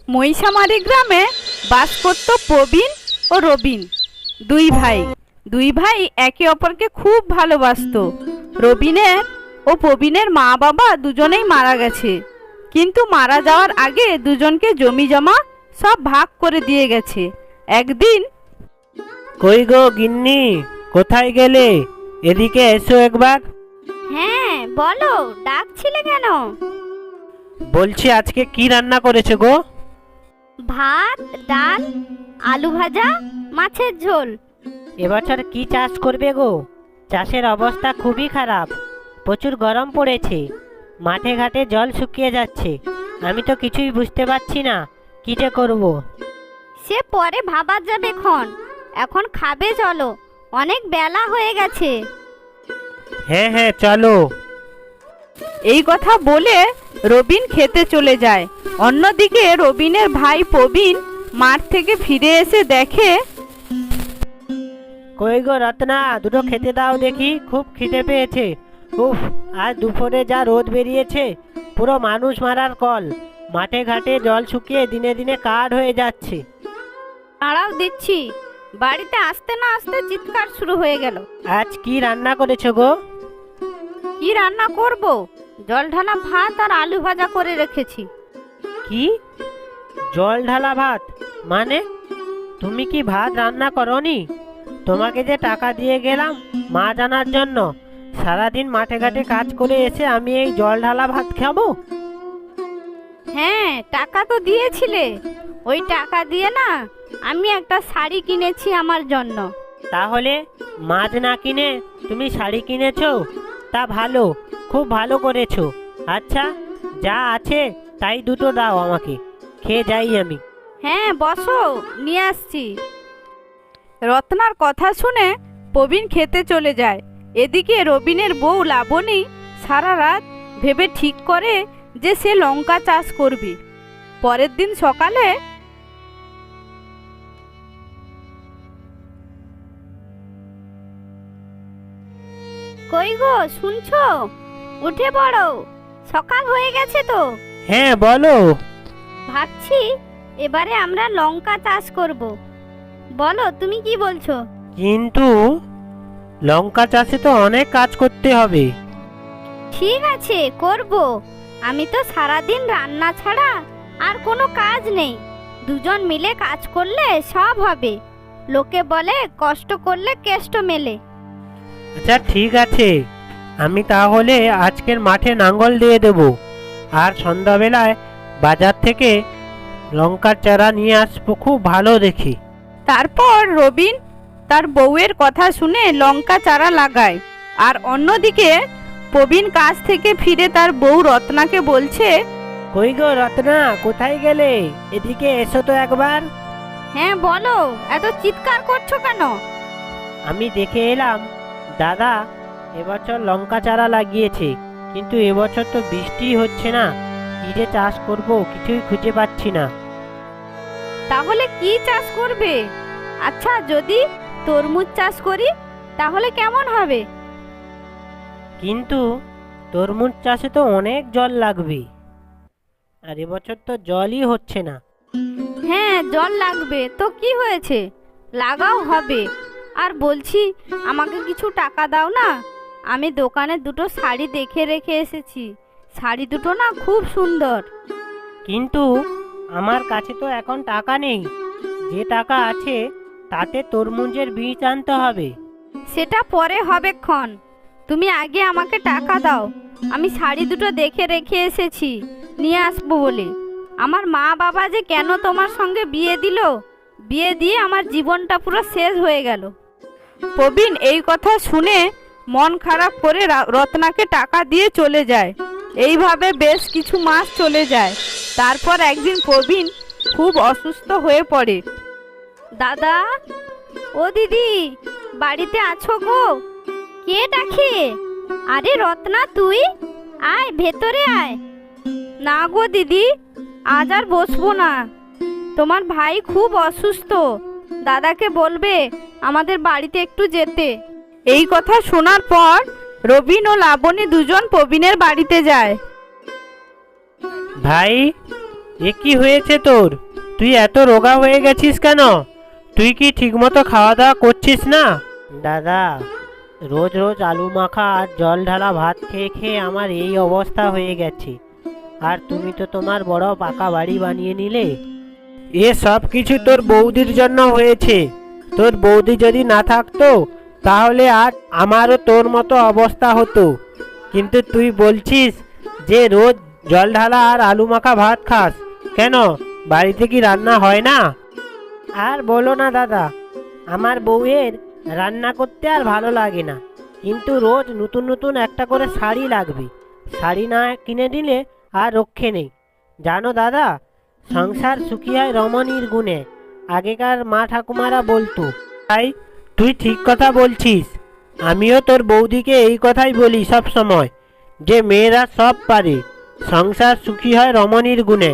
মহিষামারি গ্রামে বাস করত প্রবীণ ও রবিন, দুই ভাই একে অপরকে খুব ভালোবাসতো। প্রবীণের মা বাবা দুজনেই মারা গেছে, কিন্তু মারা যাওয়ার আগে দুজনকে জমি জমা সব ভাগ করে দিয়ে গেছে। একদিন, কই গো গিন্নি, কোথায় গেলে? এদিকে এসো একবার। হ্যাঁ বলো, ডাকছিলে কেন? বলছি আজকে কি রান্না করেছো গো? ভাত, ডাল, আলু ভাজা, মাছের ঝোল। এবছর কি চাষ করবে গো? চাষের অবস্থা খুবই খারাপ, প্রচুর গরম পড়েছে, মাঠে ঘাটে জল শুকিয়ে যাচ্ছে। আমি তো কিছুই বুঝতে পারছি না কি যে করব। সে পরে ভাবা যাবে এখন খাবে চলো, অনেক বেলা হয়ে গেছে। হ্যাঁ হ্যাঁ চলো। এই কথা বলে রবিন খেতে চলে যায়। অন্যদিকে রবিনের ভাই প্রবীণ মাঠ থেকে ফিরে এসে দেখে, কই গো রত্না, দুটো খেতে দাও দেখি, খুব খিদে পেয়েছে। উফ, আজ দুপুরে যা রোদ বেরিয়েছে, পুরো মানুষ মারার কল। মাঠে ঘাটে জল শুকিয়ে দিনে দিনে কাঠ হয়ে যাচ্ছে। দাঁড়াও দিচ্ছি। বাড়িতে আসতে না আসতে চিৎকার শুরু হয়ে গেল। আজ কি রান্না করেছো গো? কি রান্না করব? জল ঢালা ভাত আর আলু ভাজা করে রেখেছি। কি জল ঢালা ভাত? মানে তুমি কি ভাত রান্না করনি? তোমাকে যে টাকা দিয়ে গেলাম মাছ আনার জন্য, সারাদিন মাঠে ঘাটে কাজ করে এসে আমি এই জল ঢালা ভাত খাবো? হ্যাঁ, টাকা তো দিয়েছিলে। ওই টাকা দিয়ে না আমি একটা শাড়ি কিনেছি আমার জন্য। তাহলে মাছ না কিনে তুমি শাড়ি কিনেছো? তা ভালো, খুব ভালো করেছো। আচ্ছা, যা আছে তাই দুটো দাও আমাকে, খেয়ে যাই আমি। হ্যাঁ বসো, নিয়ে আসছি। রত্নার কথা শুনে প্রবীণ খেতে চলে যায়। এদিকে রবিনের বউ লাবণী সারা রাত ভেবে ঠিক করে যে সে লঙ্কা চাষ করবে। পরের দিন সকালে, কই গো শুনছো? উঠে পড়ো, সকাল হয়ে গেছে তো। হ্যাঁ বলো। ভাবছি এবারে আমরা লঙ্কা চাষ করব। বলো তুমি কি বলছো? কিন্তু লঙ্কা চাষে তো অনেক কাজ করতে হবে। ঠিক আছে করব, আমি তো সারাদিন রান্না ছাড়া আর কোনো কাজ নেই। দুজন মিলে কাজ করলে সব হবে। লোকে বলে কষ্ট করলে কেষ্ট মেলে। আচ্ছা ঠিক আছে, আমি তাহলে আজকের মাঠে নাঙ্গল দিয়ে দেব, আর সন্ধ্যাবেলায় বাজার থেকে লঙ্কার চারা নিয়ে আসবো খুব ভালো দেখি। তারপর রবিন তার বউয়ের কথা শুনে লঙ্কা চারা লাগায়। আর অন্যদিকে প্রবীণ কাজ থেকে ফিরে তার বউ রত্নাকে বলছে, কই গো রত্না, কোথায় গেলে? এদিকে এসো তো একবার। হ্যাঁ বলো, এত চিৎকার করছো কেন? আমি দেখে এলাম দাদা এবছর লঙ্কা চারা লাগিয়েছে, কিন্তু এবছর তো বৃষ্টি হচ্ছে না, কি যে চাষ করব কিছুই খুঁজে পাচ্ছি না। তাহলে কি চাষ করবে? আচ্ছা, যদি তরমুজ চাষ করি তাহলে কেমন হবে? কিন্তু তরমুজ চাষে তো অনেক জল লাগবে, আর এবছর তো জলই হচ্ছে না। হ্যাঁ, জল লাগবে তো কি হয়েছে, লাগাও হবে। আর বলছি, আমাকে কিছু টাকা দাও না। আমি দোকানে দুটো শাড়ি দেখে রেখে এসেছি। শাড়ি দুটো না খুব সুন্দর। কিন্তু আমার কাছে তো এখন টাকা নেই, যে টাকা আছে তাতে তরমুজের বীজ আনতে হবে। সেটা পরে হবে তুমি আগে আমাকে টাকা দাও। আমি শাড়ি দুটো দেখে রেখে এসেছি, নিয়ে আসবো বলে। আমার মা বাবা যে কেন তোমার সঙ্গে বিয়ে দিল, বিয়ে দিয়ে আমার জীবনটা পুরো শেষ হয়ে গেল। প্রবীণ এই কথা শুনে মন খারাপ করে রত্নাকে টাকা দিয়ে চলে যায়। এইভাবে বেশ কিছু মাস চলে যায়। তারপর একদিন প্রবীণ খুব অসুস্থ হয়ে পড়ে। দাদা, ও দিদি, বাড়িতে আছো গো? কে ডাকে? আরে রত্না, তুই আয়, ভেতরে আয়। না গো দিদি, আজ আর বসবো না। তোমার ভাই খুব অসুস্থ, দাদাকে বলবে আমাদের বাড়িতে একটু যেতে। এই কথা শোনার পর রবিন ও লাবণী দুজন প্রবীণের বাড়িতে যায়। ভাই, এ কি হয়েছে তোর? তুই এত রোগা হয়ে গেছিস কেন? তুই কি ঠিকমতো খাওয়া দাওয়া করছিস না? দাদা, রোজ রোজ আলু মাখা আর জল ঢালা ভাত খেয়ে খেয়ে আমার এই অবস্থা হয়ে গেছে। আর তুমি তো তোমার বড় পাকা বাড়ি বানিয়ে নিলে। এ সব কিছু তোর বৌদির জন্য হয়েছে। তোর বৌদি যদি না থাকতো তাহলে আজ আমারও তোর মতো অবস্থা হতো। কিন্তু তুই বলছিস যে রোজ জল ঢালা আর আলু মাখা ভাত খাস, কেন বাড়িতে কি রান্না হয় না? আর বলো না দাদা, আমার বউয়ের রান্না করতে আর ভালো লাগে না, কিন্তু রোজ নতুন নতুন একটা করে শাড়ি লাগবে। শাড়ি না কিনে দিলে আর রক্ষে নেই। জানো দাদা, সংসার সুখী হয় রমণীর গুণে, আগেকার মা ঠাকুমারা বলতো। তাই তুই ঠিক কথা বলছিস। আমিও তোর বৌদিকে এই কথাই বলি সব সময়, যে মেয়েরা সব পারে, সংসার সুখী হয় রমণীর গুণে।